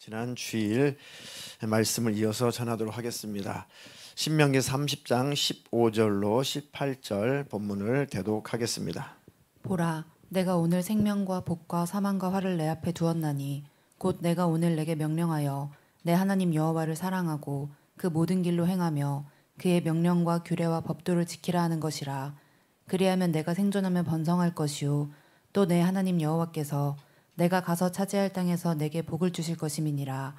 지난 주일 말씀을 이어서 전하도록 하겠습니다. 신명기 30장 15절로 18절 본문을 대독하겠습니다. 보라, 내가 오늘 생명과 복과 사망과 화를 내 앞에 두었나니 곧 내가 오늘 내게 명령하여 내 하나님 여호와를 사랑하고 그 모든 길로 행하며 그의 명령과 규례와 법도를 지키라 하는 것이라. 그리하면 내가 생존하며 번성할 것이요 또 내 하나님 여호와께서 내가 가서 차지할 땅에서 내게 복을 주실 것임이니라.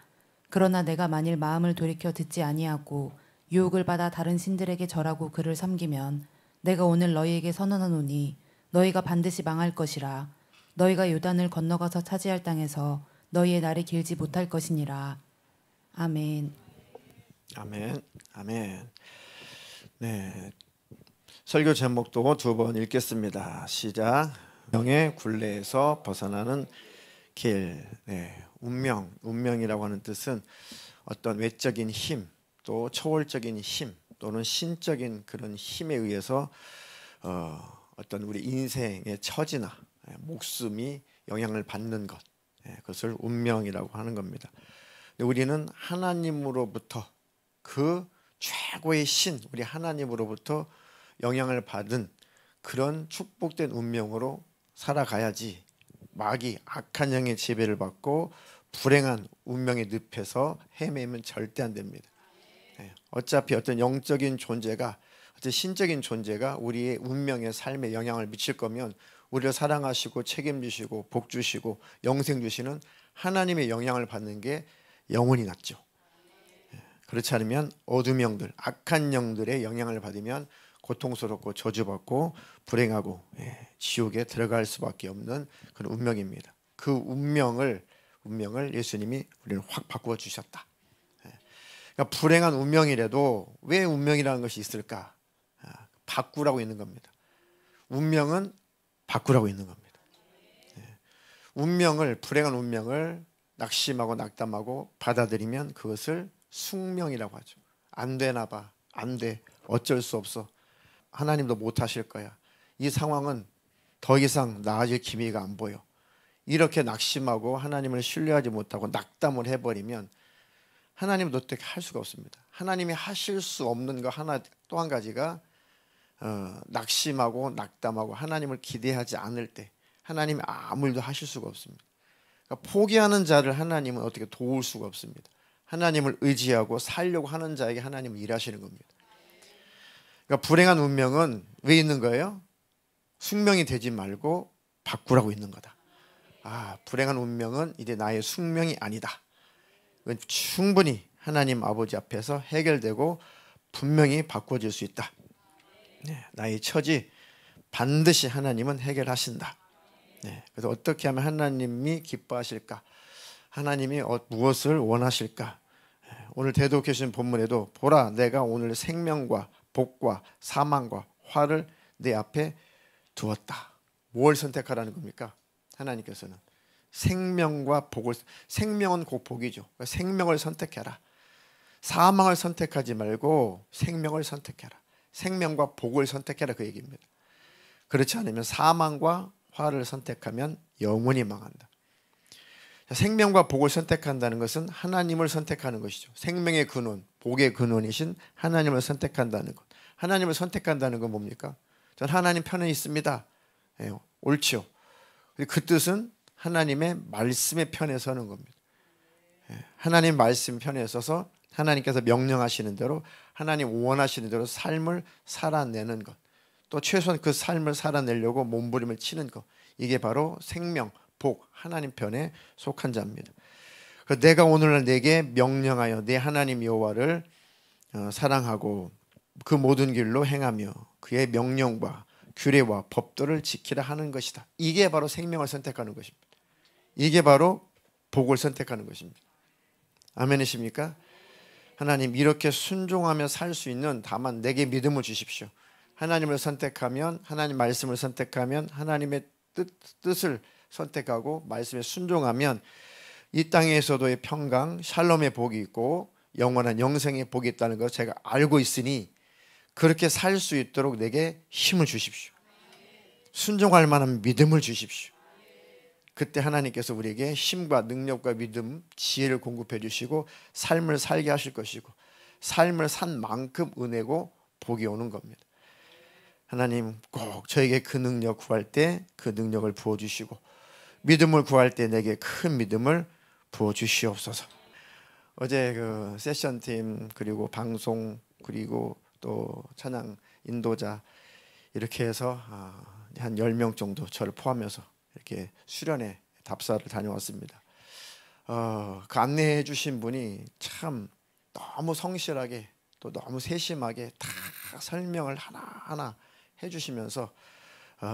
그러나 내가 만일 마음을 돌이켜 듣지 아니하고 유혹을 받아 다른 신들에게 절하고 그를 섬기면 내가 오늘 너희에게 선언하노니 너희가 반드시 망할 것이라. 너희가 요단을 건너가서 차지할 땅에서 너희의 날이 길지 못할 것이니라. 아멘. 아멘. 아멘. 네. 설교 제목도 두 번 읽겠습니다. 시작. 운명의 굴레에서 벗어나는 길. 네. 운명이라고 하는 뜻은 어떤 외적인 힘, 또 초월적인 힘, 또는 신적인 그런 힘에 의해서 어떤 우리 인생의 처지나 목숨이 영향을 받는 것, 그것을 운명이라고 하는 겁니다. 우리는 하나님으로부터 그 최고의 신, 우리 하나님으로부터 영향을 받은 그런 축복된 운명으로 살아가야지 마귀 악한 영의 지배를 받고 불행한 운명의 늪에서 헤매면 절대 안 됩니다. 어차피 어떤 영적인 존재가, 어떤 신적인 존재가 우리의 운명의 삶에 영향을 미칠 거면 우리를 사랑하시고 책임지시고 복 주시고 영생 주시는 하나님의 영향을 받는 게 영원히 낫죠. 그렇지 않으면 어둠 영들, 악한 영들의 영향을 받으면 고통스럽고 저주받고 불행하고 지옥에 들어갈 수밖에 없는 그런 운명입니다. 그 운명을 예수님이 우리는 확 바꾸어 주셨다. 그러니까 불행한 운명이라도 왜 운명이라는 것이 있을까? 바꾸라고 있는 겁니다. 운명은 바꾸라고 있는 겁니다. 불행한 운명을 낙심하고 낙담하고 받아들이면 그것을 숙명이라고 하죠. 안 되나 봐. 안 돼. 어쩔 수 없어. 하나님도 못 하실 거야. 이 상황은 더 이상 나아질 기미가 안 보여. 이렇게 낙심하고 하나님을 신뢰하지 못하고 낙담을 해버리면 하나님은 어떻게 할 수가 없습니다. 하나님이 하실 수 없는 거 또 한 가지가 낙심하고 낙담하고 하나님을 기대하지 않을 때 하나님이 아무 일도 하실 수가 없습니다. 그러니까 포기하는 자를 하나님은 어떻게 도울 수가 없습니다. 하나님을 의지하고 살려고 하는 자에게 하나님은 일하시는 겁니다. 그러니까 불행한 운명은 왜 있는 거예요? 숙명이 되지 말고 바꾸라고 있는 거다. 불행한 운명은 이제 나의 숙명이 아니다. 이건 충분히 하나님 아버지 앞에서 해결되고 분명히 바꿔질 수 있다. 나의 처지 반드시 하나님은 해결하신다. 그래서 어떻게 하면 하나님이 기뻐하실까? 하나님이 무엇을 원하실까? 오늘 대독해 주신 본문에도 보라, 내가 오늘 생명과 복과 사망과 화를 내 앞에 두었다. 뭘 선택하라는 겁니까? 하나님께서는 생명과 복을, 생명은 곧 복이죠. 그러니까 생명을 선택해라. 사망을 선택하지 말고 생명을 선택해라. 생명과 복을 선택해라, 그 얘기입니다. 그렇지 않으면 사망과 화를 선택하면 영원히 망한다. 생명과 복을 선택한다는 것은 하나님을 선택하는 것이죠. 생명의 근원, 복의 근원이신 하나님을 선택한다는 것. 하나님을 선택한다는 건 뭡니까? 전 하나님 편에 있습니다. 옳지요. 그 뜻은 하나님의 말씀의 편에 서는 겁니다. 하나님 말씀 편에 서서 하나님께서 명령하시는 대로, 하나님 원하시는 대로 삶을 살아내는 것, 또 최소한 그 삶을 살아내려고 몸부림을 치는 것, 이게 바로 생명, 복, 하나님 편에 속한 자입니다. 내가 오늘날 내게 명령하여 내 하나님 여호와를 사랑하고 그 모든 길로 행하며 그의 명령과 규례와 법도를 지키라 하는 것이다. 이게 바로 생명을 선택하는 것입니다. 이게 바로 복을 선택하는 것입니다. 아멘이십니까? 하나님, 이렇게 순종하며 살 수 있는 다만 내게 믿음을 주십시오. 하나님을 선택하면, 하나님 말씀을 선택하면, 하나님의 뜻을 선택하고 말씀에 순종하면 이 땅에서도의 평강, 샬롬의 복이 있고 영원한 영생의 복이 있다는 것을 제가 알고 있으니 그렇게 살 수 있도록 내게 힘을 주십시오. 순종할 만한 믿음을 주십시오. 그때 하나님께서 우리에게 힘과 능력과 믿음, 지혜를 공급해 주시고 삶을 살게 하실 것이고 삶을 산 만큼 은혜고 복이 오는 겁니다. 하나님 꼭 저에게 그 능력 구할 때 그 능력을 부어주시고 믿음을 구할 때 내게 큰 믿음을 부어주시옵소서. 어제 그 세션팀 그리고 방송 그리고 또 찬양 인도자 이렇게 해서 한 10명 정도 저를 포함해서 이렇게 수련회 답사를 다녀왔습니다. 그 안내해 주신 분이 참 너무 성실하게 또 너무 세심하게 다 설명을 하나하나 해주시면서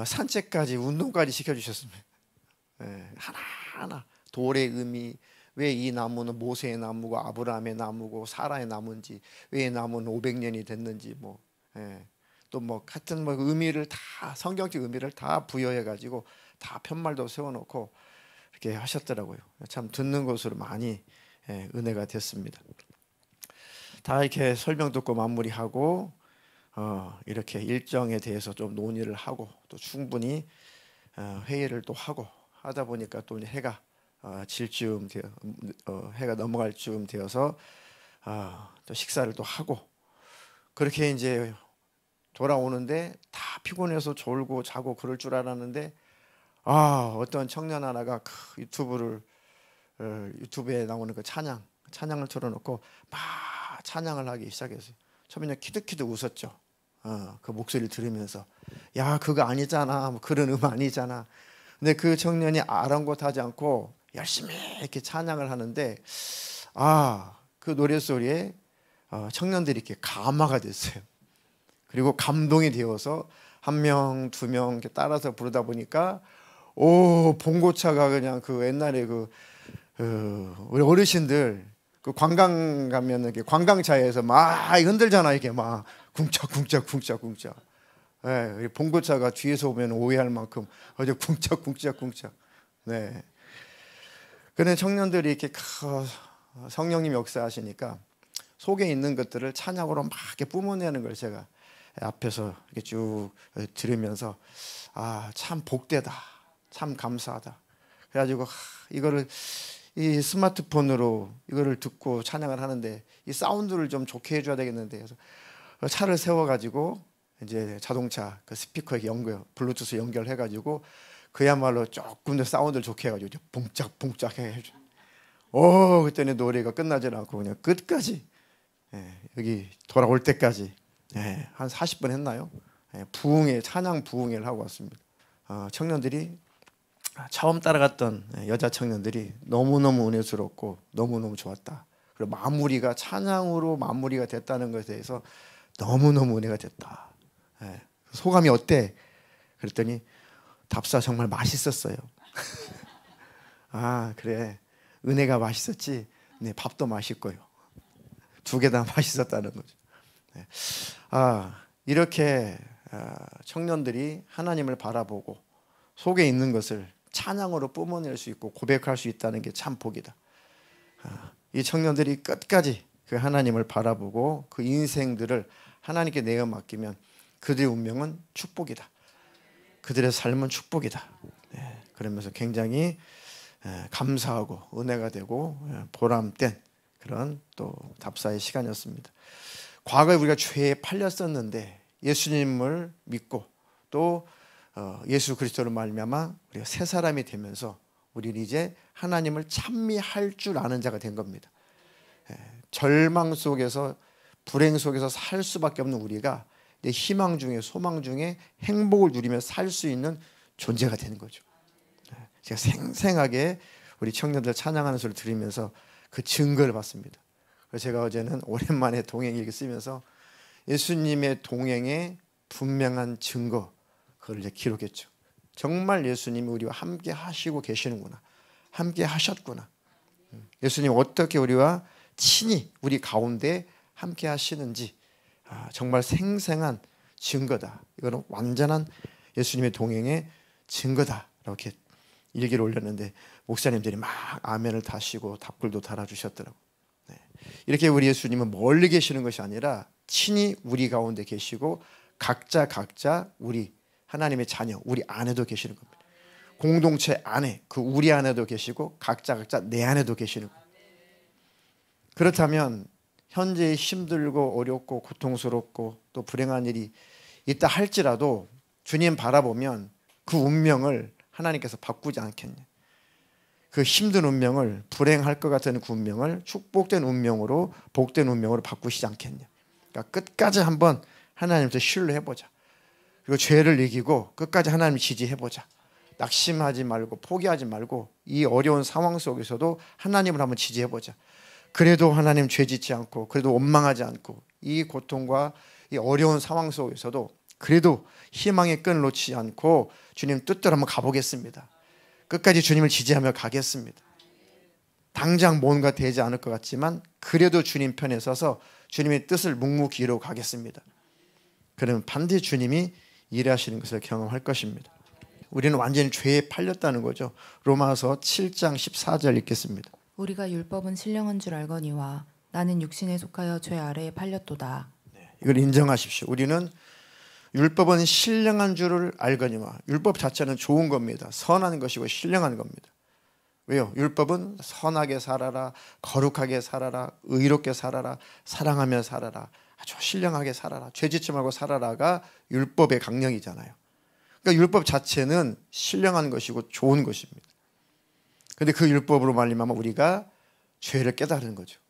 산책까지 운동까지 시켜주셨습니다. 하나하나 돌의 의미, 왜 이 나무는 모세의 나무고 아브라함의 나무고 사라의 나무인지, 왜 이 나무는 500년이 됐는지, 또 같은 의미를 다 성경적 의미를 다 부여해 가지고 다 편말도 세워놓고 이렇게 하셨더라고요. 참 듣는 것으로 많이 은혜가 됐습니다. 다 이렇게 설명 듣고 마무리하고 이렇게 일정에 대해서 좀 논의를 하고 또 충분히 회의를 또 하고 하다 보니까 또 해가 질 즈음 해가 넘어갈 즈음 되어서 또 식사를 또 하고 그렇게 이제 돌아오는데 다 피곤해서 졸고 자고 그럴 줄 알았는데 어떤 청년 하나가 유튜브에 나오는 그 찬양을 틀어놓고 막 찬양을 하기 시작했어요. 처음에 키득키득 웃었죠. 그 목소리를 들으면서 야 그거 아니잖아, 뭐 그런 아니잖아. 근데 그 청년이 아랑곳하지 않고 열심히 이렇게 찬양을 하는데 그 노래 소리에 청년들이 이렇게 감화가 됐어요. 그리고 감동이 되어서 한 명, 두 명 이렇게 따라서 부르다 보니까 봉고차가 그냥 그 옛날에 우리 어르신들 그 관광 가면 이렇게 관광차에서 막 흔들잖아, 이렇게 막 쿵짝쿵짝쿵짝쿵짝. 봉고차가 뒤에서 오면 오해할 만큼 어제 쿵짝쿵짝쿵짝. 네. 근데 청년들이 이렇게 성령님 역사하시니까 속에 있는 것들을 찬양으로 막 이렇게 뿜어내는 걸 제가 앞에서 이렇게 쭉 들으면서 참 복되다, 참 감사하다. 그래가지고 이거를 이 스마트폰으로 이거를 듣고 찬양을 하는데 이 사운드를 좀 좋게 해줘야 되겠는데 그래서 차를 세워가지고 이제 자동차 그 스피커에 블루투스 연결해가지고 그야말로 조금 더 사운드를 좋게 해가지고 봉짝봉짝 해줘. 그때는 노래가 끝나질 않고 그냥 끝까지 여기 돌아올 때까지 한 40분 했나요? 찬양 부흥회를 하고 왔습니다. 청년들이 처음 따라갔던 여자 청년들이 너무너무 은혜스럽고 너무너무 좋았다. 그리고 찬양으로 마무리가 됐다는 것에 대해서 너무너무 은혜가 됐다. 소감이 어때? 그랬더니 답사 정말 맛있었어요. 그래, 은혜가 맛있었지. 네, 밥도 맛있고요. 두 개 다 맛있었다는 거죠. 이렇게 청년들이 하나님을 바라보고 속에 있는 것을 찬양으로 뿜어낼 수 있고 고백할 수 있다는 게 참 복이다. 이 청년들이 끝까지 그 하나님을 바라보고 그 인생들을 하나님께 내어 맡기면 그들의 운명은 축복이다. 그들의 삶은 축복이다. 그러면서 굉장히 감사하고 은혜가 되고 보람된 그런 또 답사의 시간이었습니다. 과거에 우리가 죄에 팔렸었는데 예수님을 믿고 또 예수 그리스도로 말미암아 우리가 새 사람이 되면서 우리는 이제 하나님을 찬미할 줄 아는 자가 된 겁니다. 절망 속에서 불행 속에서 살 수밖에 없는 우리가 희망 중에 소망 중에 행복을 누리며 살 수 있는 존재가 되는 거죠. 제가 생생하게 우리 청년들 찬양하는 소리를 들으면서 그 증거를 봤습니다. 그래서 제가 어제는 오랜만에 동행일기 쓰면서 예수님의 동행의 분명한 증거 그걸 이제 기록했죠. 정말 예수님이 우리와 함께 하시고 계시는구나. 함께 하셨구나. 예수님 어떻게 우리와 친히 우리 가운데 함께 하시는지 정말 생생한 증거다. 이거는 완전한 예수님의 동행의 증거다. 이렇게 일기를 올렸는데 목사님들이 막 아멘을 다시고 답글도 달아주셨더라고요. 이렇게 우리 예수님은 멀리 계시는 것이 아니라 친히 우리 가운데 계시고 각자 우리 하나님의 자녀 우리 안에도 계시는 겁니다. 공동체 안에, 그 우리 안에도 계시고 각자 내 안에도 계시는 거예요. 그렇다면 현재 힘들고 어렵고 고통스럽고 또 불행한 일이 있다 할지라도 주님 바라보면 그 운명을 하나님께서 바꾸지 않겠냐. 그 힘든 운명을, 불행할 것 같은 그 운명을 축복된 운명으로, 복된 운명으로 바꾸시지 않겠냐. 그러니까 끝까지 한번 하나님께 신뢰해보자. 그리고 죄를 이기고 끝까지 하나님 지지해보자. 낙심하지 말고 포기하지 말고 이 어려운 상황 속에서도 하나님을 한번 지지해보자. 그래도 하나님 죄 짓지 않고, 그래도 원망하지 않고, 이 고통과 이 어려운 상황 속에서도 그래도 희망의 끈을 놓지 않고 주님 뜻대로 한번 가보겠습니다. 끝까지 주님을 지지하며 가겠습니다. 당장 뭔가 되지 않을 것 같지만 그래도 주님 편에 서서 주님의 뜻을 묵묵히 이루어 가겠습니다. 그러면 반드시 주님이 일하시는 것을 경험할 것입니다. 우리는 완전히 죄에 팔렸다는 거죠. 로마서 7장 14절 읽겠습니다. 우리가 율법은 신령한 줄 알거니와 나는 육신에 속하여 죄 아래에 팔렸도다. 이걸 인정하십시오. 우리는 율법은 신령한 줄을 알거니와, 율법 자체는 좋은 겁니다. 선한 것이고 신령한 겁니다. 왜요? 율법은 선하게 살아라, 거룩하게 살아라, 의롭게 살아라, 사랑하며 살아라, 아주 신령하게 살아라, 죄짓지 말고 살아라가 율법의 강령이잖아요. 그러니까 율법 자체는 신령한 것이고 좋은 것입니다. 그런데 그 율법으로 말미암아 우리가 죄를 깨달은 거죠.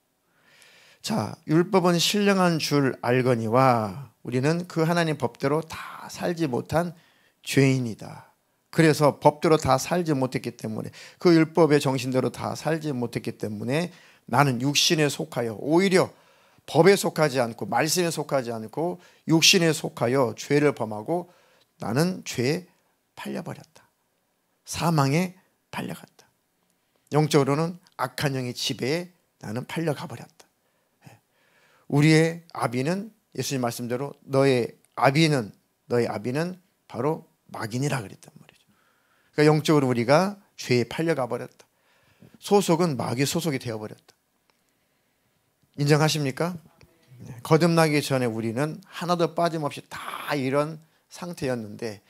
자, 율법은 신령한 줄 알거니와 우리는 그 하나님 법대로 다 살지 못한 죄인이다. 그래서 법대로 다 살지 못했기 때문에, 그 율법의 정신대로 다 살지 못했기 때문에 나는 육신에 속하여, 오히려 법에 속하지 않고 말씀에 속하지 않고 육신에 속하여 죄를 범하고 나는 죄에 팔려버렸다. 사망에 팔려갔다. 영적으로는 악한 영의 지배에 나는 팔려가 버렸다. 우리의 아비는, 예수님 말씀대로 너의 아비는 바로 마귀니라 그랬단 말이죠. 그러니까 영적으로 우리가 죄에 팔려가 버렸다. 소속은 마귀 소속이 되어버렸다. 인정하십니까? 거듭나기 전에 우리는 하나도 빠짐없이 다 이런 상태였는데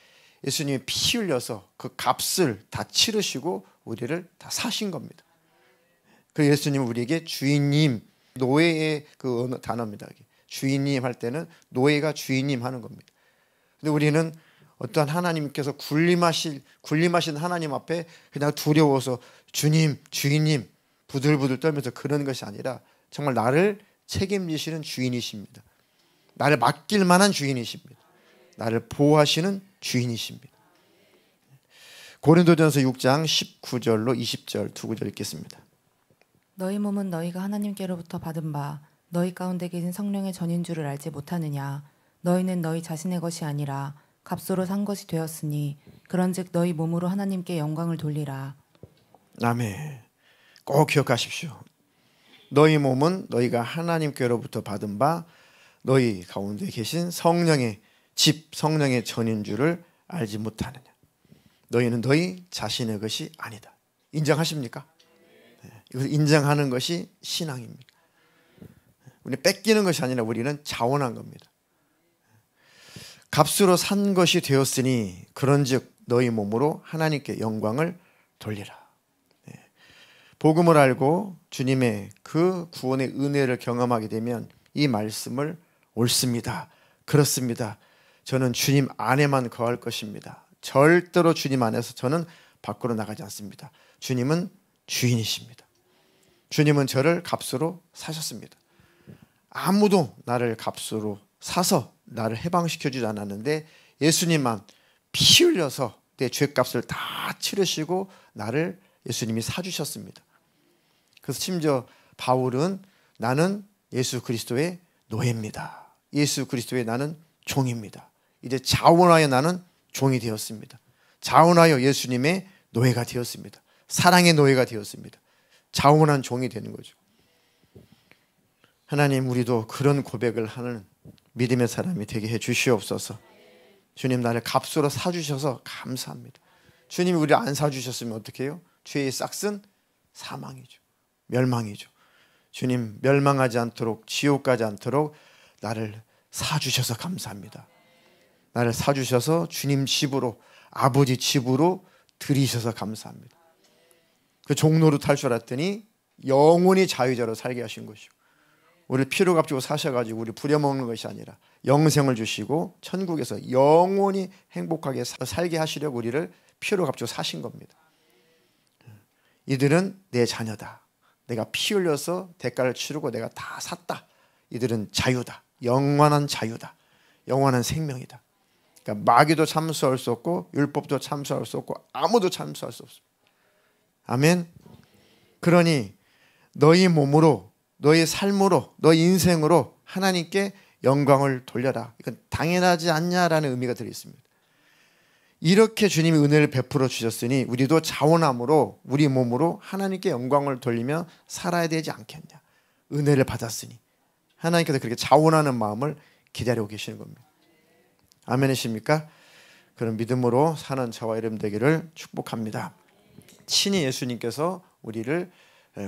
예수님이 피 흘려서 그 값을 다 치르시고 우리를 다 사신 겁니다. 그 예수님은 우리에게 주인님, 노예의 그 단어입니다. 주인님 할 때는 노예가 주인님 하는 겁니다. 근데 우리는 어떠한 하나님께서 군림하신 하나님 앞에 그냥 두려워서 주님, 주인님 부들부들 떨면서 그런 것이 아니라 정말 나를 책임지시는 주인이십니다. 나를 맡길 만한 주인이십니다. 나를 보호하시는 주인이십니다. 고린도전서 6장 19절로 20절 두 구절 읽겠습니다. 너희 몸은 너희가 하나님께로부터 받은 바 너희 가운데 계신 성령의 전인 줄을 알지 못하느냐. 너희는 너희 자신의 것이 아니라 값으로 산 것이 되었으니 그런즉 너희 몸으로 하나님께 영광을 돌리라. 아멘. 꼭 기억하십시오. 너희 몸은 너희가 하나님께로부터 받은 바 너희 가운데 계신 성령의 집, 성령의 전인 줄을 알지 못하느냐. 너희는 너희 자신의 것이 아니다. 인정하십니까? 이것을 인정하는 것이 신앙입니다. 우리는 뺏기는 것이 아니라 우리는 자원한 겁니다. 값으로 산 것이 되었으니 그런즉 너희 몸으로 하나님께 영광을 돌리라. 복음을 알고 주님의 그 구원의 은혜를 경험하게 되면 이 말씀을 옳습니다. 그렇습니다. 저는 주님 안에만 거할 것입니다. 절대로 주님 안에서 저는 밖으로 나가지 않습니다. 주님은 주인이십니다. 주님은 저를 값으로 사셨습니다. 아무도 나를 값으로 사서 나를 해방시켜주지 않았는데 예수님만 피 흘려서 내 죄값을 다 치르시고 나를 예수님이 사주셨습니다. 그래서 심지어 바울은 나는 예수 그리스도의 노예입니다. 예수 그리스도의 나는 종입니다. 이제 자원하여 나는 종이 되었습니다. 자원하여 예수님의 노예가 되었습니다. 사랑의 노예가 되었습니다. 자원한 종이 되는 거죠. 하나님, 우리도 그런 고백을 하는 믿음의 사람이 되게 해 주시옵소서. 주님, 나를 값으로 사주셔서 감사합니다. 주님이 우리를 안 사주셨으면 어떻게 해요? 죄의 싹은 사망이죠. 멸망이죠. 주님, 멸망하지 않도록, 지옥 가지 않도록 나를 사주셔서 감사합니다. 나를 사주셔서 주님 집으로, 아버지 집으로 들이셔서 감사합니다. 그 종로로 탈 줄 알았더니 영원히 자유자로 살게 하신 것이고, 우리를 피로 값주고 사셔가지고 우리 부려먹는 것이 아니라 영생을 주시고 천국에서 영원히 행복하게 살게 하시려고 우리를 피로 값주고 사신 겁니다. 이들은 내 자녀다. 내가 피 흘려서 대가를 치르고 내가 다 샀다. 이들은 자유다. 영원한 자유다. 영원한 생명이다. 그러니까 마귀도 참수할 수 없고 율법도 참수할 수 없고 아무도 참수할 수 없습니다. 아멘. 그러니 너희 몸으로, 너희 삶으로, 너희 인생으로 하나님께 영광을 돌려라. 이건 당연하지 않냐라는 의미가 들어있습니다. 이렇게 주님이 은혜를 베풀어 주셨으니 우리도 자원함으로 우리 몸으로 하나님께 영광을 돌리며 살아야 되지 않겠냐. 은혜를 받았으니 하나님께서 그렇게 자원하는 마음을 기다리고 계시는 겁니다. 아멘이십니까? 그런 믿음으로 사는 저와 여러분 되기를 축복합니다. 친히 예수님께서 우리를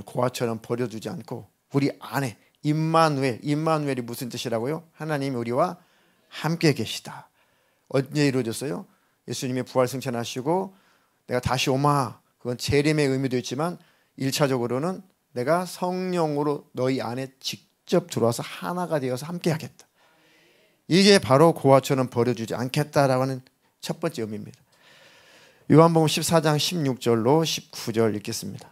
고아처럼 버려두지 않고 우리 안에 임마누엘이 무슨 뜻이라고요? 하나님이 우리와 함께 계시다. 언제 이루어졌어요? 예수님이 부활 승천하시고 내가 다시 오마, 그건 재림의 의미도 있지만 1차적으로는 내가 성령으로 너희 안에 직접 들어와서 하나가 되어서 함께 하겠다. 이게 바로 고아처럼 버려주지 않겠다라고 하는 첫 번째 의미입니다. 요한복음 14장 16절로 19절 읽겠습니다.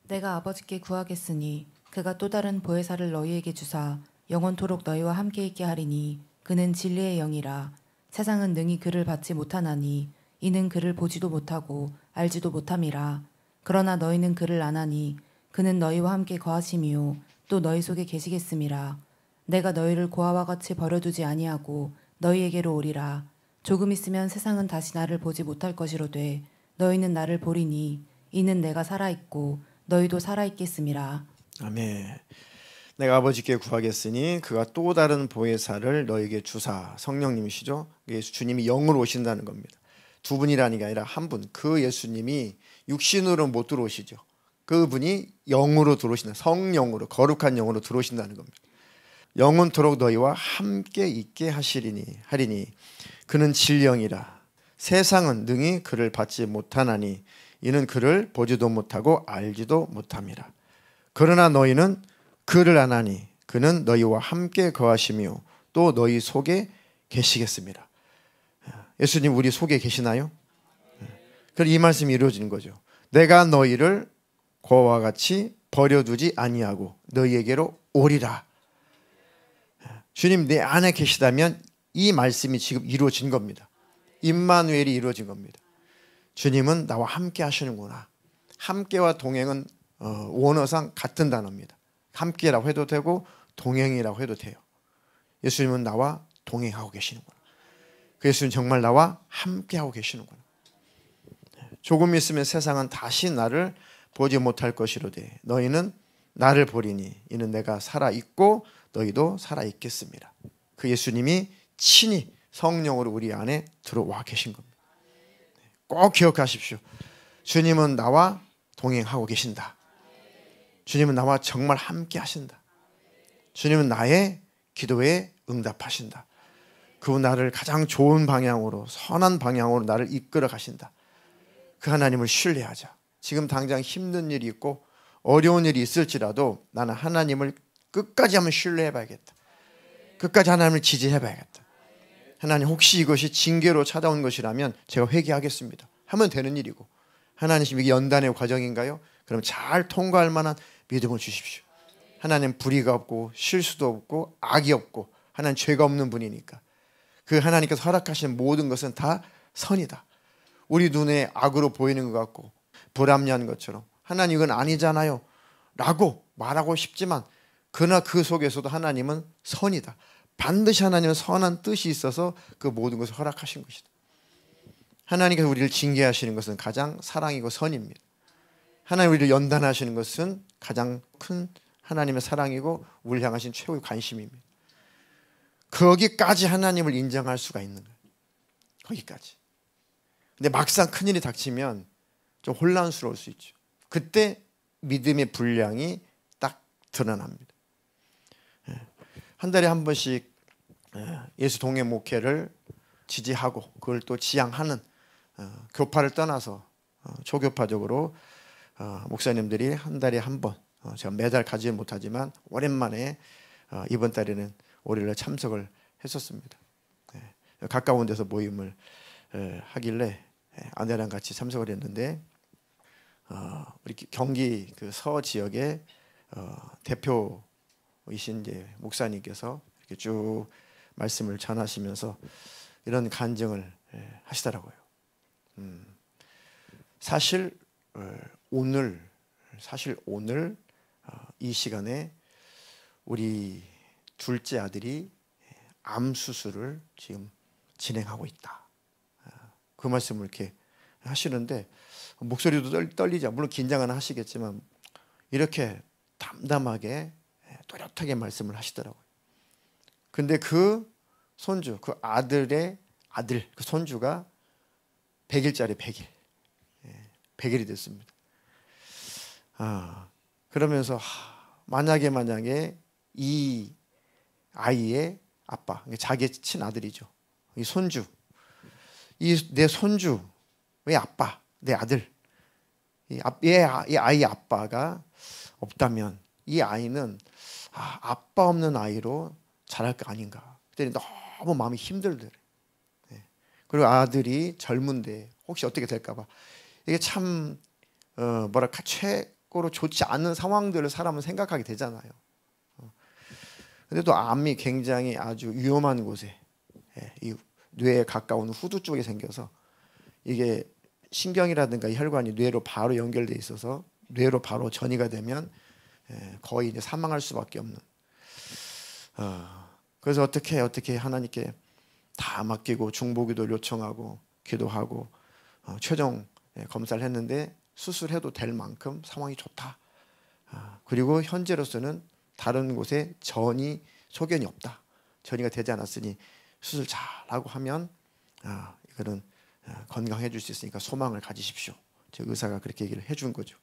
내가 아버지께 구하겠으니 그가 또 다른 보혜사를 너희에게 주사 영원토록 너희와 함께 있게 하리니 그는 진리의 영이라. 세상은 능히 그를 받지 못하나니 이는 그를 보지도 못하고 알지도 못함이라. 그러나 너희는 그를 아나니 그는 너희와 함께 거하심이요 또 너희 속에 계시겠음이라. 내가 너희를 고아와 같이 버려두지 아니하고 너희에게로 오리라. 조금 있으면 세상은 다시 나를 보지 못할 것이로되 너희는 나를 보리니 이는 내가 살아있고 너희도 살아있겠음이라. 아멘. 내가 아버지께 구하겠으니 그가 또 다른 보혜사를 너에게 주사. 성령님이시죠. 예수 주님이 영으로 오신다는 겁니다. 두 분이라는 게 아니라 한 분. 그 예수님이 육신으로 못 들어오시죠. 그분이 영으로 들어오신다. 성령으로, 거룩한 영으로 들어오신다는 겁니다. 영원토록 너희와 함께 있게 하리니 그는 진령이라. 세상은 능히 그를 받지 못하나니 이는 그를 보지도 못하고 알지도 못함이라. 그러나 너희는 그를 아나니 그는 너희와 함께 거하시며 또 너희 속에 계시겠습니다. 예수님 우리 속에 계시나요? 그럼 이 말씀이 이루어지는 거죠. 내가 너희를 고아와 같이 버려두지 아니하고 너희에게로 오리라. 주님 내 안에 계시다면 이 말씀이 지금 이루어진 겁니다. 임마누엘이 이루어진 겁니다. 주님은 나와 함께 하시는구나. 함께와 동행은 원어상 같은 단어입니다. 함께라고 해도 되고 동행이라고 해도 돼요. 예수님은 나와 동행하고 계시는구나. 그 예수님 정말 나와 함께하고 계시는구나. 조금 있으면 세상은 다시 나를 보지 못할 것이로되 너희는 나를 보리니 이는 내가 살아있고 너희도 살아있겠습니다. 그 예수님이 친히 성령으로 우리 안에 들어와 계신 겁니다. 꼭 기억하십시오. 주님은 나와 동행하고 계신다. 주님은 나와 정말 함께 하신다. 주님은 나의 기도에 응답하신다. 그분 나를 가장 좋은 방향으로, 선한 방향으로 나를 이끌어 가신다. 그 하나님을 신뢰하자. 지금 당장 힘든 일이 있고 어려운 일이 있을지라도 나는 하나님을 끝까지 한번 신뢰해 봐야겠다. 끝까지 하나님을 지지해 봐야겠다. 하나님 혹시 이것이 징계로 찾아온 것이라면 제가 회개하겠습니다. 하면 되는 일이고, 하나님 이게 연단의 과정인가요? 그럼 잘 통과할 만한 믿음을 주십시오. 하나님 불의가 없고 실수도 없고 악이 없고 하나님 죄가 없는 분이니까 그 하나님께서 허락하신 모든 것은 다 선이다. 우리 눈에 악으로 보이는 것 같고 불합리한 것처럼 하나님 이건 아니잖아요 라고 말하고 싶지만 그러나 그 속에서도 하나님은 선이다. 반드시 하나님은 선한 뜻이 있어서 그 모든 것을 허락하신 것이다. 하나님께서 우리를 징계하시는 것은 가장 사랑이고 선입니다. 하나님 우리를 연단하시는 것은 가장 큰 하나님의 사랑이고 우리를 향하신 최고의 관심입니다. 거기까지 하나님을 인정할 수가 있는 거예요. 거기까지. 근데 막상 큰일이 닥치면 좀 혼란스러울 수 있죠. 그때 믿음의 분량이 딱 드러납니다. 한 달에 한 번씩 예수 동행 목회를 지지하고 그걸 또 지향하는 교파를 떠나서 초교파적으로 목사님들이 한 달에 한 번, 제가 매달 가지는 못하지만 오랜만에 이번 달에는 월요일에 참석을 했었습니다. 가까운 데서 모임을 하길래 아내랑 같이 참석을 했는데 우리 경기 그 서 지역의 대표이신 이제 목사님께서 이렇게 쭉 말씀을 전하시면서 이런 간증을 하시더라고요. 사실 오늘 이 시간에 우리 둘째 아들이 암 수술을 지금 진행하고 있다. 그 말씀을 이렇게 하시는데 목소리도 떨리죠. 물론 긴장은 하시겠지만 이렇게 담담하게 또렷하게 말씀을 하시더라고요. 근데 그 손주, 그 아들의 아들, 그 손주가 100일짜리 100일이 됐습니다. 그러면서 만약에 이 아이의 아빠, 자기의 친아들이죠. 이 손주, 내 손주의 아빠, 내 아들, 이 아이의 아빠가 없다면 이 아이는 아빠 없는 아이로 자랄 거 아닌가. 그때 너무 마음이 힘들더래. 그리고 아들이 젊은데 혹시 어떻게 될까봐 이게 참 뭐랄까 최고로 좋지 않은 상황들을 사람은 생각하게 되잖아요. 근데 또 암이 굉장히 아주 위험한 곳에 이 뇌에 가까운 후두 쪽에 생겨서 이게 신경이라든가 혈관이 뇌로 바로 연결돼 있어서 뇌로 바로 전이가 되면 거의 이제 사망할 수밖에 없는. 그래서 어떻게 하나님께 다 맡기고 중보기도를 요청하고 기도하고 최종 검사를 했는데 수술해도 될 만큼 상황이 좋다. 그리고 현재로서는 다른 곳에 전이 소견이 없다. 전이가 되지 않았으니 수술 잘하고 하면 이거는 건강해질 수 있으니까 소망을 가지십시오. 제 의사가 그렇게 얘기를 해준 거죠.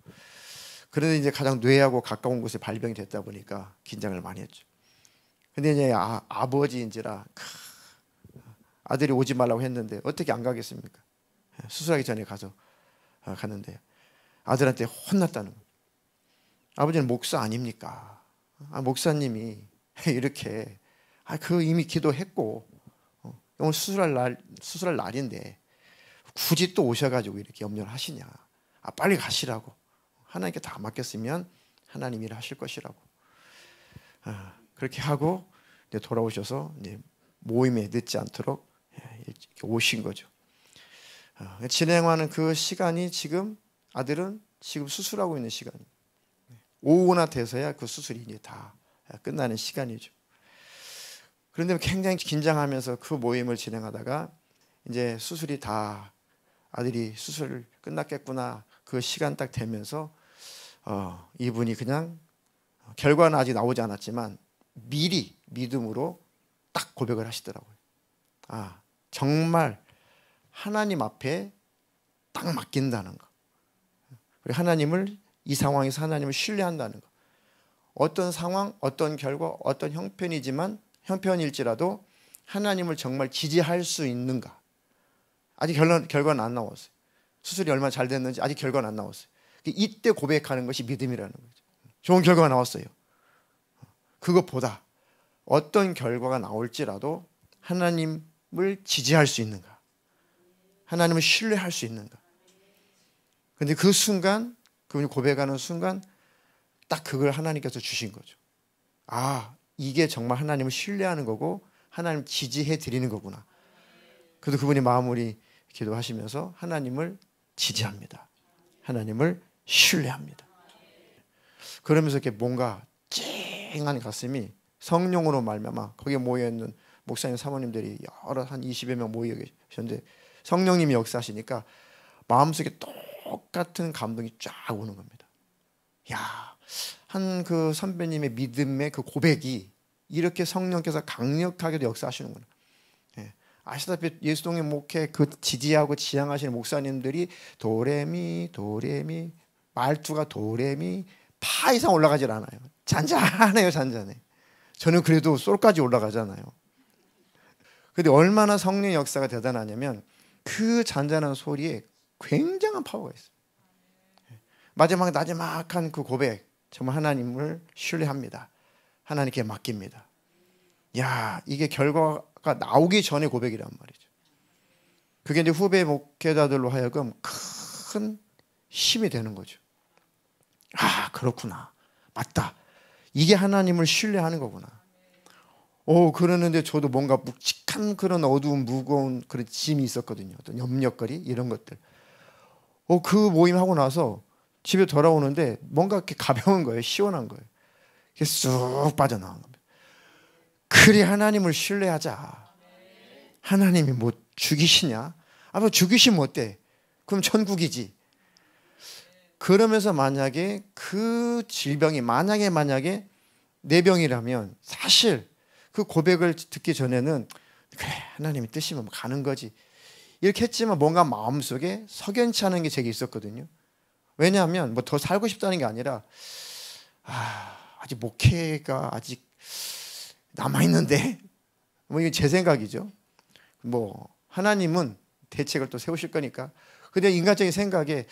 그런데 이제 가장 뇌하고 가까운 곳에 발병이 됐다 보니까 긴장을 많이 했죠. 근데 이제 아버지인지라 아들이 오지 말라고 했는데 어떻게 안 가겠습니까? 수술하기 전에 갔는데 아들한테 혼났다는 거예요. 아버지는 목사 아닙니까? 목사님이 이렇게 그 이미 기도했고 오늘 수술할 날인데 굳이 또 오셔가지고 이렇게 염려를 하시냐? 빨리 가시라고. 하나님께 다 맡겼으면 하나님이 일하실 것이라고. 그렇게 하고 이제 돌아오셔서 이제 모임에 늦지 않도록 이렇게 오신 거죠. 진행하는 그 시간이 지금 아들은 지금 수술하고 있는 시간입니다. 오후나 돼서야 그 수술이 이제 다 끝나는 시간이죠. 그런데 굉장히 긴장하면서 그 모임을 진행하다가 이제 수술이 다 아들이 수술 끝났겠구나 그 시간 딱 되면서 이분이 그냥 결과는 아직 나오지 않았지만 미리 믿음으로 딱 고백을 하시더라고요. 정말 하나님 앞에 딱 맡긴다는 거. 그리고 하나님을 이 상황에서 하나님을 신뢰한다는 거. 어떤 상황, 어떤 결과, 어떤 형편일지라도 하나님을 정말 지지할 수 있는가. 아직 결과는 안 나왔어요. 수술이 얼마나 잘 됐는지 아직 결과는 안 나왔어요. 이때 고백하는 것이 믿음이라는 거죠. 좋은 결과가 나왔어요. 그것보다 어떤 결과가 나올지라도 하나님을 지지할 수 있는가. 하나님을 신뢰할 수 있는가. 그런데 그 순간 그분이 고백하는 순간 딱 그걸 하나님께서 주신 거죠. 이게 정말 하나님을 신뢰하는 거고 하나님 지지해 드리는 거구나. 그래도 그분이 마무리 기도하시면서 하나님을 지지합니다. 하나님을 신뢰합니다. 그러면서 이렇게 뭔가 찡한 가슴이 성령으로 말미암아 거기에 모여있는 목사님 사모님들이 여러 한 20여 명 모여 계셨는데 성령님이 역사하시니까 마음속에 똑같은 감동이 쫙 오는 겁니다. 한 그 선배님의 믿음의 그 고백이 이렇게 성령께서 강력하게도 역사하시는구나. 아시다시피 예수동의 목회 그 지지하고 지향하시는 목사님들이 도레미 말투가 도레미 파 이상 올라가질 않아요. 잔잔해요. 잔잔해. 저는 그래도 솔까지 올라가잖아요. 근데 얼마나 성령의 역사가 대단하냐면 그 잔잔한 소리에 굉장한 파워가 있어요. 나지막한 그 고백, 정말 하나님을 신뢰합니다. 하나님께 맡깁니다. 야, 이게 결과가 나오기 전에 고백이란 말이죠. 그게 이제 후배 목회자들로 하여금 큰 힘이 되는 거죠. 아, 그렇구나. 맞다. 이게 하나님을 신뢰하는 거구나. 그러는데 저도 뭔가 묵직한 그런 어두운 무거운 그런 짐이 있었거든요. 어떤 염려거리 이런 것들. 그 모임 하고 나서 집에 돌아오는데 뭔가 이렇게 가벼운 거예요. 시원한 거예요. 이게 쑥 빠져나온 겁니다. 그래, 하나님을 신뢰하자. 하나님이 뭐 죽이시냐? 뭐 죽이시면 어때? 그럼 천국이지. 그러면서 만약에 그 질병이 만약에 내 병이라면 사실 그 고백을 듣기 전에는 그래, 하나님이 뜻이면 가는 거지 이렇게 했지만 뭔가 마음속에 석연치 않은 게 제게 있었거든요. 왜냐하면 뭐 더 살고 싶다는 게 아니라 아직 목회가 아직 남아있는데 뭐 이게 제 생각이죠. 뭐 하나님은 대책을 또 세우실 거니까. 근데 인간적인 생각에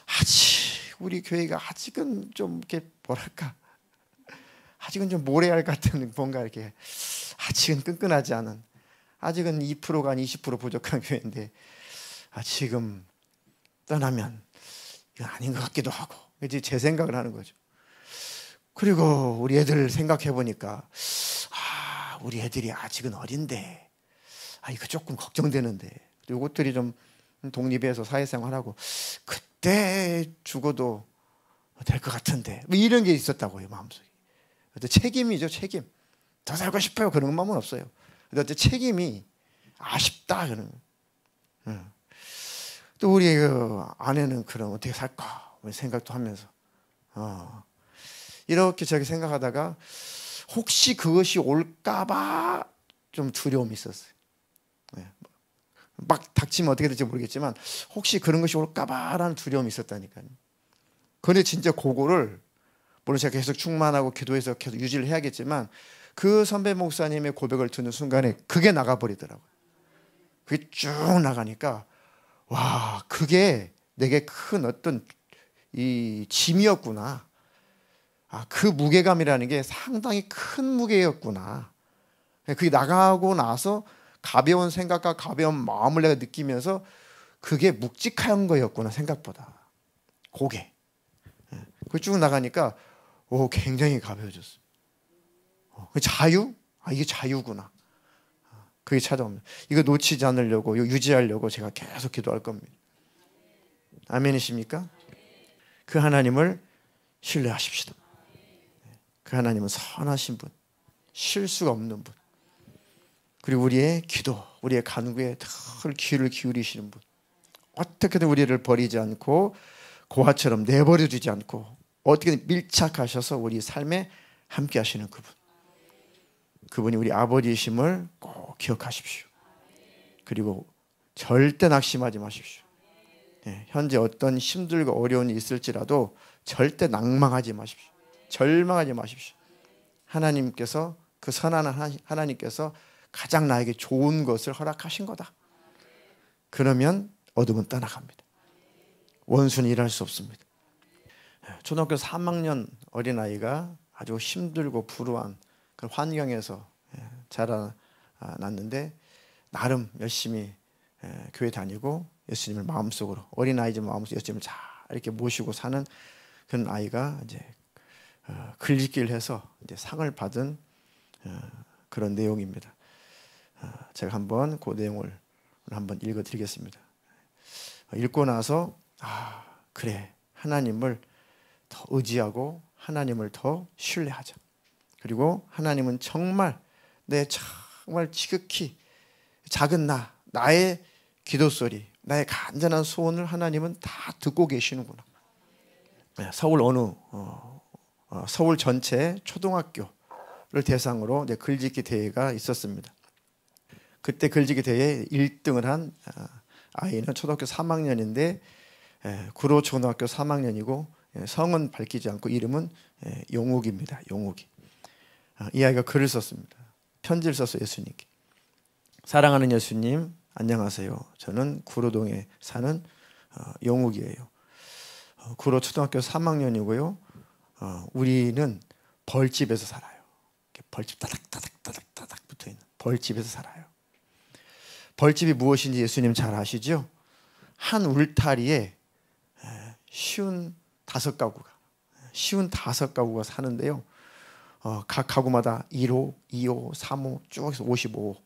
아직 우리 교회가 아직은 좀 이렇게 뭐랄까 아직은 좀 모래알 같은 뭔가 이렇게 아직은 끈끈하지 않은 아직은 2%가 아닌 20% 부족한 교회인데 지금 떠나면 이건 아닌 것 같기도 하고 이제 제 생각을 하는 거죠. 그리고 우리 애들 생각해 보니까 우리 애들이 아직은 어린데 이거 조금 걱정되는데 이것들이 좀 독립해서 사회생활하고 그때 죽어도 될 것 같은데 뭐 이런 게 있었다고요. 마음속에. 책임이죠. 책임. 더 살고 싶어요. 그런 마음은 없어요. 근데 책임이 아쉽다 그런. 또 우리 그 아내는 그럼 어떻게 살까 생각도 하면서 이렇게 저렇게 생각하다가 혹시 그것이 올까봐 좀 두려움이 있었어요. 막 닥치면 어떻게 될지 모르겠지만 혹시 그런 것이 올까봐라는 두려움이 있었다니까요. 그런데 진짜 그거를 물론 제가 계속 충만하고 기도해서 계속 유지를 해야겠지만 그 선배 목사님의 고백을 듣는 순간에 그게 나가버리더라고요. 그게 쭉 나가니까 와, 그게 내게 큰 어떤 이 짐이었구나. 그 무게감이라는 게 상당히 큰 무게였구나. 그게 나가고 나서 가벼운 생각과 가벼운 마음을 내가 느끼면서 그게 묵직한 거였구나 생각보다. 그게. 그 쭉 나가니까 굉장히 가벼워졌어요. 자유? 이게 자유구나. 그게 찾아옵니다. 이거 놓치지 않으려고 이거 유지하려고 제가 계속 기도할 겁니다. 아멘이십니까? 그 하나님을 신뢰하십시다. 그 하나님은 선하신 분, 실수가 없는 분, 그리고 우리의 기도, 우리의 간구에 늘 귀를 기울이시는 분, 어떻게든 우리를 버리지 않고 고아처럼 내버려 두지 않고 어떻게든 밀착하셔서 우리 삶에 함께 하시는 그분, 그분이 우리 아버지이심을 꼭 기억하십시오. 그리고 절대 낙심하지 마십시오. 현재 어떤 힘들고 어려운 일이 있을지라도 절대 낭망하지 마십시오. 절망하지 마십시오. 하나님께서 그 선한 하나님께서 가장 나에게 좋은 것을 허락하신 거다. 그러면 어둠은 떠나갑니다. 원수는 일할 수 없습니다. 초등학교 3학년 어린아이가 아주 힘들고 불우한 그런 환경에서 자라났는데 나름 열심히 교회 다니고 예수님을 마음속으로 어린아이지만 마음속으로 예수님을 잘 이렇게 모시고 사는 그런 아이가 이제 글짓기를 해서 이제 상을 받은 그런 내용입니다. 제가 한번 그 내용을 한번 읽어드리겠습니다. 읽고 나서 그래, 하나님을 더 의지하고 하나님을 더 신뢰하자. 그리고 하나님은 정말 정말 지극히 작은 나의 기도 소리, 나의 간절한 소원을 하나님은 다 듣고 계시는구나. 서울 서울 전체 초등학교를 대상으로 글짓기 대회가 있었습니다. 그때 글짓기 대회에 1등을 한 아이는 초등학교 3학년인데 구로 초등학교 3학년이고 성은 밝히지 않고 이름은 용욱입니다. 용욱이. 이 아이가 글을 썼습니다. 편지를 썼어요. 예수님께. 사랑하는 예수님, 안녕하세요. 저는 구로동에 사는 용욱이에요. 구로 초등학교 3학년이고요. 우리는 벌집에서 살아요. 벌집 따닥따닥 붙어있는 벌집에서 살아요. 벌집이 무엇인지 예수님 잘 아시죠? 한 울타리에 쉬운 5가구가 사는데요. 각 가구마다 1호, 2호, 3호 쭉 해서 55호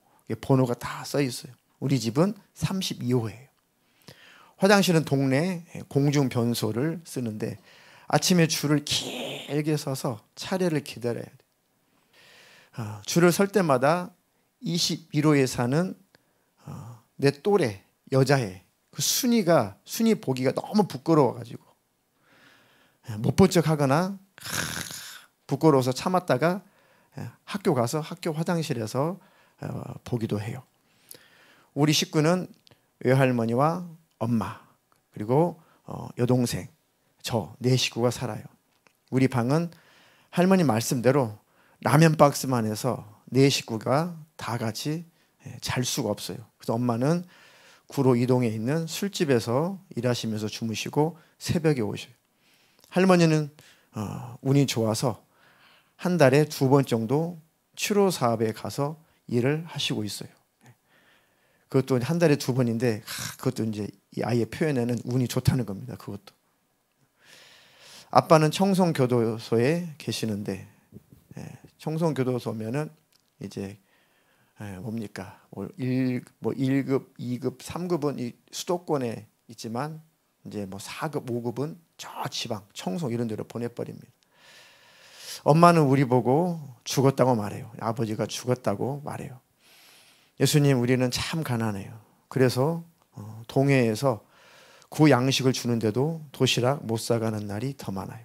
번호가 다 써 있어요. 우리 집은 32호예요. 화장실은 동네 공중 변소를 쓰는데 아침에 줄을 길게 서서 차례를 기다려야 돼요. 줄을 설 때마다 21호에 사는 내 또래 여자애 그 순위 보기가 너무 부끄러워가지고 못 본 척하거나 부끄러워서 참았다가 학교 가서 학교 화장실에서 보기도 해요. 우리 식구는 외할머니와 엄마 그리고 여동생 저 4식구가 살아요. 우리 방은 할머니 말씀대로 라면 박스만 해서 4식구가 다 같이 잘 수가 없어요. 그래서 엄마는 구로 이동에 있는 술집에서 일하시면서 주무시고 새벽에 오셔요. 할머니는 운이 좋아서 한 달에 2번 정도 추로 사업에 가서 일을 하시고 있어요. 그것도 한 달에 2번인데 그것도 이제 이 아이의 표현에는 운이 좋다는 겁니다. 그것도. 아빠는 청송교도소에 계시는데 청송교도소면은 이제 뭡니까? 1급, 2급, 3급은 이 수도권에 있지만 이제 4급, 5급은 저 지방, 청송 이런 데로 보내버립니다. 엄마는 우리 보고 죽었다고 말해요. 아버지가 죽었다고 말해요. 예수님, 우리는 참 가난해요. 그래서 동해에서 구 양식을 주는데도 도시락 못 사가는 날이 더 많아요.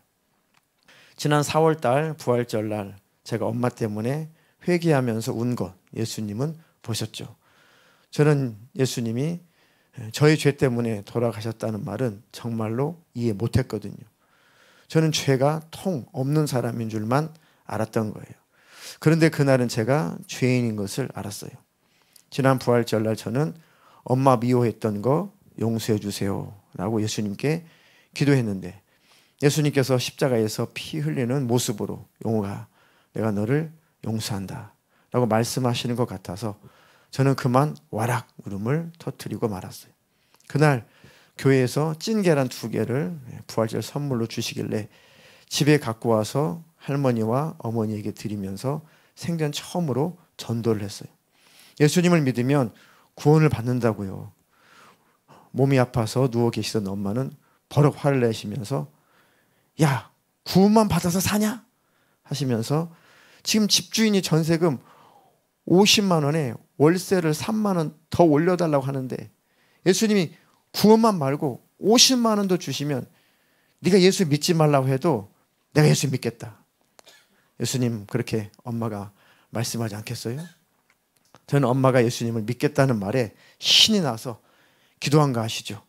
지난 4월 달 부활절 날 제가 엄마 때문에 회개하면서 운 것 예수님은 보셨죠. 저는 예수님이 저의 죄 때문에 돌아가셨다는 말은 정말로 이해 못했거든요. 저는 죄가 통 없는 사람인 줄만 알았던 거예요. 그런데 그날은 제가 죄인인 것을 알았어요. 지난 부활절 날 저는 엄마 미워했던 거 용서해 주세요 라고 예수님께 기도했는데 예수님께서 십자가에서 피 흘리는 모습으로 용호가 내가 너를 용서한다 라고 말씀하시는 것 같아서 저는 그만 와락 울음을 터뜨리고 말았어요. 그날 교회에서 찐 계란 2개를 부활절 선물로 주시길래 집에 갖고 와서 할머니와 어머니에게 드리면서 생전 처음으로 전도를 했어요. 예수님을 믿으면 구원을 받는다고요. 몸이 아파서 누워 계시던 엄마는 버럭 화를 내시면서 야, 구원만 받아서 사냐? 하시면서 지금 집주인이 전세금 50만 원에 월세를 3만 원 더 올려달라고 하는데 예수님이 구원만 말고 50만 원도 주시면 네가 예수 믿지 말라고 해도 내가 예수 믿겠다. 예수님 그렇게 엄마가 말씀하지 않겠어요? 저는 엄마가 예수님을 믿겠다는 말에 신이 나서 기도한 거 아시죠?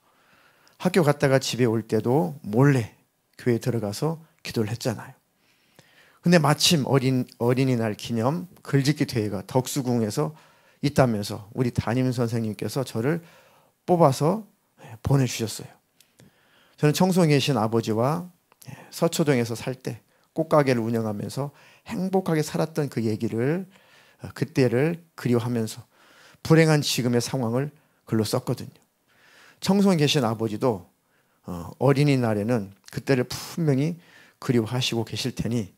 학교 갔다가 집에 올 때도 몰래 교회에 들어가서 기도를 했잖아요. 근데 마침 어린이날 기념 글짓기 대회가 덕수궁에서 있다면서 우리 담임 선생님께서 저를 뽑아서 보내주셨어요. 저는 청송에 계신 아버지와 서초동에서 살 때 꽃가게를 운영하면서 행복하게 살았던 그 얘기를 그때를 그리워하면서 불행한 지금의 상황을 글로 썼거든요. 청송에 계신 아버지도 어린이날에는 그때를 분명히 그리워하시고 계실 테니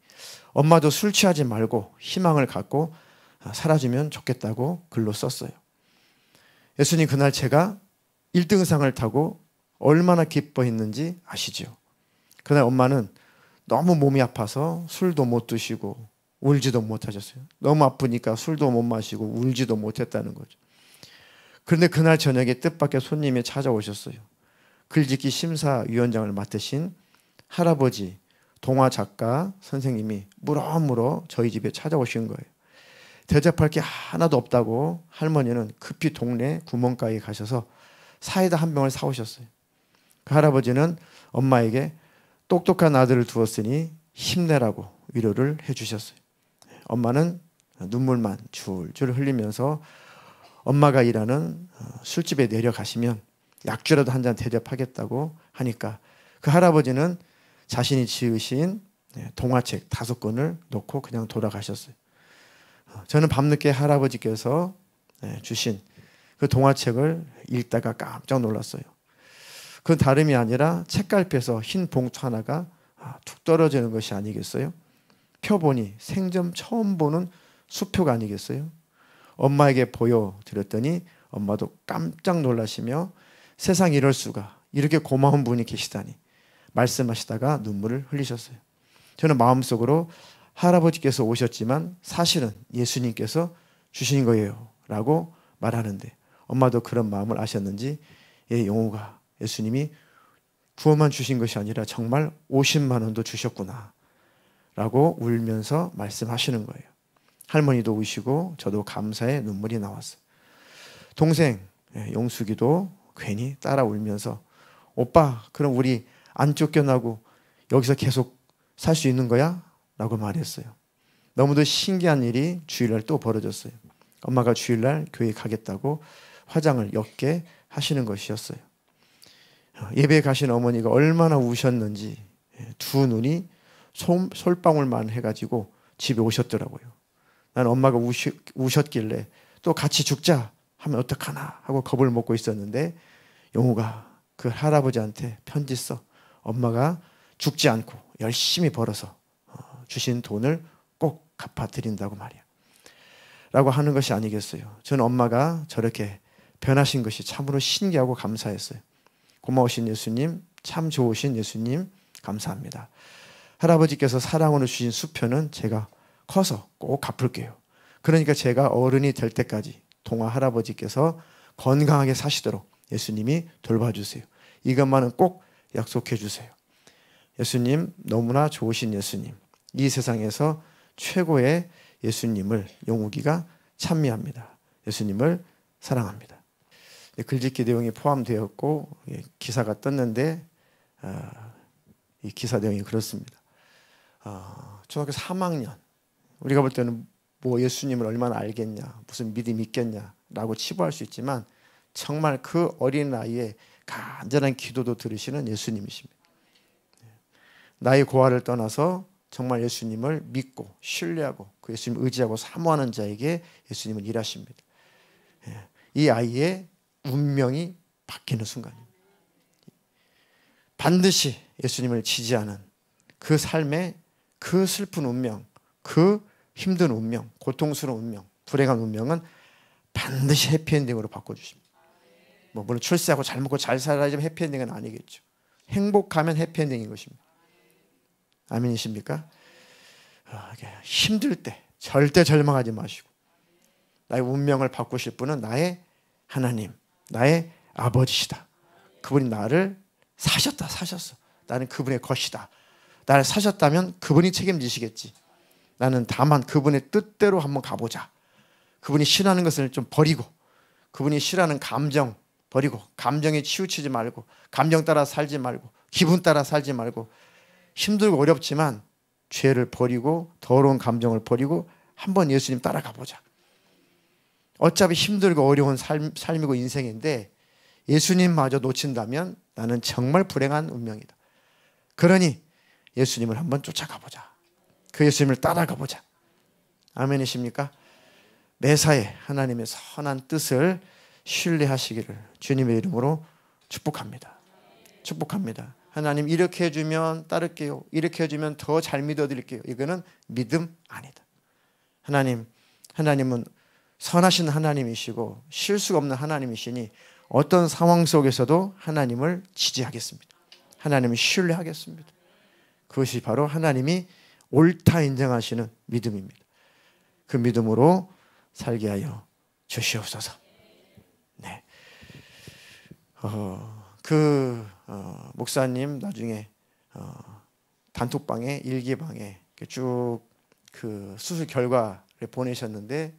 엄마도 술 취하지 말고 희망을 갖고 살아주면 좋겠다고 글로 썼어요. 예수님 그날 제가 1등상을 타고 얼마나 기뻐했는지 아시죠? 그날 엄마는 너무 몸이 아파서 술도 못 드시고 울지도 못하셨어요. 너무 아프니까 술도 못 마시고 울지도 못했다는 거죠. 그런데 그날 저녁에 뜻밖의 손님이 찾아오셨어요. 글짓기 심사위원장을 맡으신 할아버지 동화 작가 선생님이 물어물어 저희 집에 찾아오신 거예요. 대접할 게 하나도 없다고 할머니는 급히 동네 구멍가게에 가셔서 사이다 한 병을 사오셨어요. 그 할아버지는 엄마에게 똑똑한 아들을 두었으니 힘내라고 위로를 해주셨어요. 엄마는 눈물만 줄줄 흘리면서 엄마가 일하는 술집에 내려가시면 약주라도 한 잔 대접하겠다고 하니까 그 할아버지는 자신이 지으신 동화책 5권을 놓고 그냥 돌아가셨어요. 저는 밤늦게 할아버지께서 주신 그 동화책을 읽다가 깜짝 놀랐어요. 그건 다름이 아니라 책갈피에서 흰 봉투 하나가 툭 떨어지는 것이 아니겠어요? 펴보니 생전 처음 보는 수표가 아니겠어요? 엄마에게 보여드렸더니 엄마도 깜짝 놀라시며 세상 이럴 수가, 이렇게 고마운 분이 계시다니 말씀하시다가 눈물을 흘리셨어요. 저는 마음속으로 할아버지께서 오셨지만 사실은 예수님께서 주신 거예요 라고 말하는데, 엄마도 그런 마음을 아셨는지 용우가 예수님이 구원만 주신 것이 아니라 정말 50만 원도 주셨구나 라고 울면서 말씀하시는 거예요. 할머니도 우시고 저도 감사의 눈물이 나왔어요. 동생 용숙이도 괜히 따라 울면서 오빠, 그럼 우리 안 쫓겨나고 여기서 계속 살 수 있는 거야? 라고 말했어요. 너무도 신기한 일이 주일날 또 벌어졌어요. 엄마가 주일날 교회 가겠다고 화장을 옅게 하시는 것이었어요. 예배에 가신 어머니가 얼마나 우셨는지 두 눈이 솔방울만 해가지고 집에 오셨더라고요. 난 엄마가 우셨길래 또 같이 죽자 하면 어떡하나 하고 겁을 먹고 있었는데, 용우가 그 할아버지한테 편지 써 엄마가 죽지 않고 열심히 벌어서 주신 돈을 꼭 갚아드린다고 말이야 라고 하는 것이 아니겠어요. 저는 엄마가 저렇게 변하신 것이 참으로 신기하고 감사했어요. 고마우신 예수님, 참 좋으신 예수님 감사합니다. 할아버지께서 사랑으로 주신 수표는 제가 커서 꼭 갚을게요. 그러니까 제가 어른이 될 때까지 동화 할아버지께서 건강하게 사시도록 예수님이 돌봐주세요. 이것만은 꼭 약속해 주세요. 예수님, 너무나 좋으신 예수님, 이 세상에서 최고의 예수님을 용욱이가 찬미합니다. 예수님을 사랑합니다. 글짓기 내용이 포함되었고 기사가 떴는데 이 기사 내용이 그렇습니다. 초등학교 3학년, 우리가 볼 때는 뭐 예수님을 얼마나 알겠냐, 무슨 믿음이 있겠냐라고 치부할 수 있지만 정말 그 어린 나이에 간절한 기도도 들으시는 예수님이십니다. 나의 고아를 떠나서 정말 예수님을 믿고 신뢰하고 그 예수님을 의지하고 사모하는 자에게 예수님은 일하십니다. 이 아이의 운명이 바뀌는 순간입니다. 반드시 예수님을 지지하는 그 삶의 그 슬픈 운명, 그 힘든 운명, 고통스러운 운명, 불행한 운명은 반드시 해피엔딩으로 바꿔주십니다. 뭐 물론 출세하고 잘 먹고 잘 살아야지만 해피엔딩은 아니겠죠. 행복하면 해피엔딩인 것입니다. 아멘이십니까? 힘들 때 절대 절망하지 마시고, 나의 운명을 바꾸실 분은 나의 하나님, 나의 아버지시다. 그분이 나를 사셨어. 나는 그분의 것이다. 나를 사셨다면 그분이 책임지시겠지. 나는 다만 그분의 뜻대로 한번 가보자. 그분이 싫어하는 것을 좀 버리고, 그분이 싫어하는 감정 버리고, 감정에 치우치지 말고, 감정 따라 살지 말고, 기분 따라 살지 말고, 힘들고 어렵지만 죄를 버리고 더러운 감정을 버리고 한번 예수님 따라가 보자. 어차피 힘들고 어려운 삶이고 인생인데 예수님마저 놓친다면 나는 정말 불행한 운명이다. 그러니 예수님을 한번 쫓아가 보자. 그 예수님을 따라가 보자. 아멘이십니까? 매사에 하나님의 선한 뜻을 신뢰하시기를 주님의 이름으로 축복합니다. 축복합니다. 하나님 이렇게 해주면 따를게요. 이렇게 해주면 더 잘 믿어드릴게요. 이거는 믿음 아니다. 하나님은 선하신 하나님이시고 실수가 없는 하나님이시니 어떤 상황 속에서도 하나님을 지지하겠습니다. 하나님을 신뢰하겠습니다. 그것이 바로 하나님이 옳다 인정하시는 믿음입니다. 그 믿음으로 살게 하여 주시옵소서. 네. 목사님 나중에 단톡방에 일기방에 쭉 그 수술 결과를 보내셨는데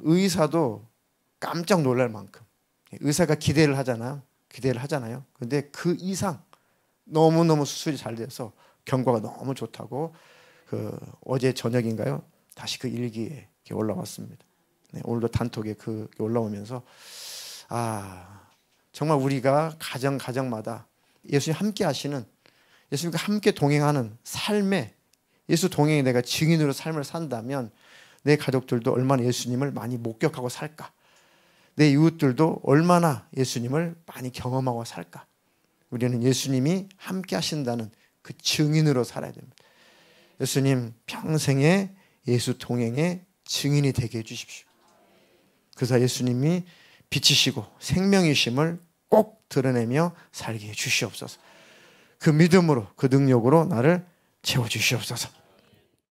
의사도 깜짝 놀랄 만큼 의사가 기대를 하잖아요. 그런데 그 이상 너무너무 수술이 잘 돼서 경과가 너무 좋다고 어제 저녁인가요? 다시 그 일기에 올라왔습니다. 네, 오늘도 단톡에 올라오면서 정말 우리가 가정마다 예수님 함께 하시는, 예수님과 함께 동행하는 삶에, 예수 동행에 내가 증인으로 삶을 산다면 내 가족들도 얼마나 예수님을 많이 목격하고 살까? 내 이웃들도 얼마나 예수님을 많이 경험하고 살까? 우리는 예수님이 함께 하신다는 그 증인으로 살아야 됩니다. 예수님 평생에 예수 동행의 증인이 되게 해주십시오. 그래서 예수님이 빛이시고 생명이심을 꼭 드러내며 살게 해 주시옵소서. 그 믿음으로, 그 능력으로 나를 채워주시옵소서.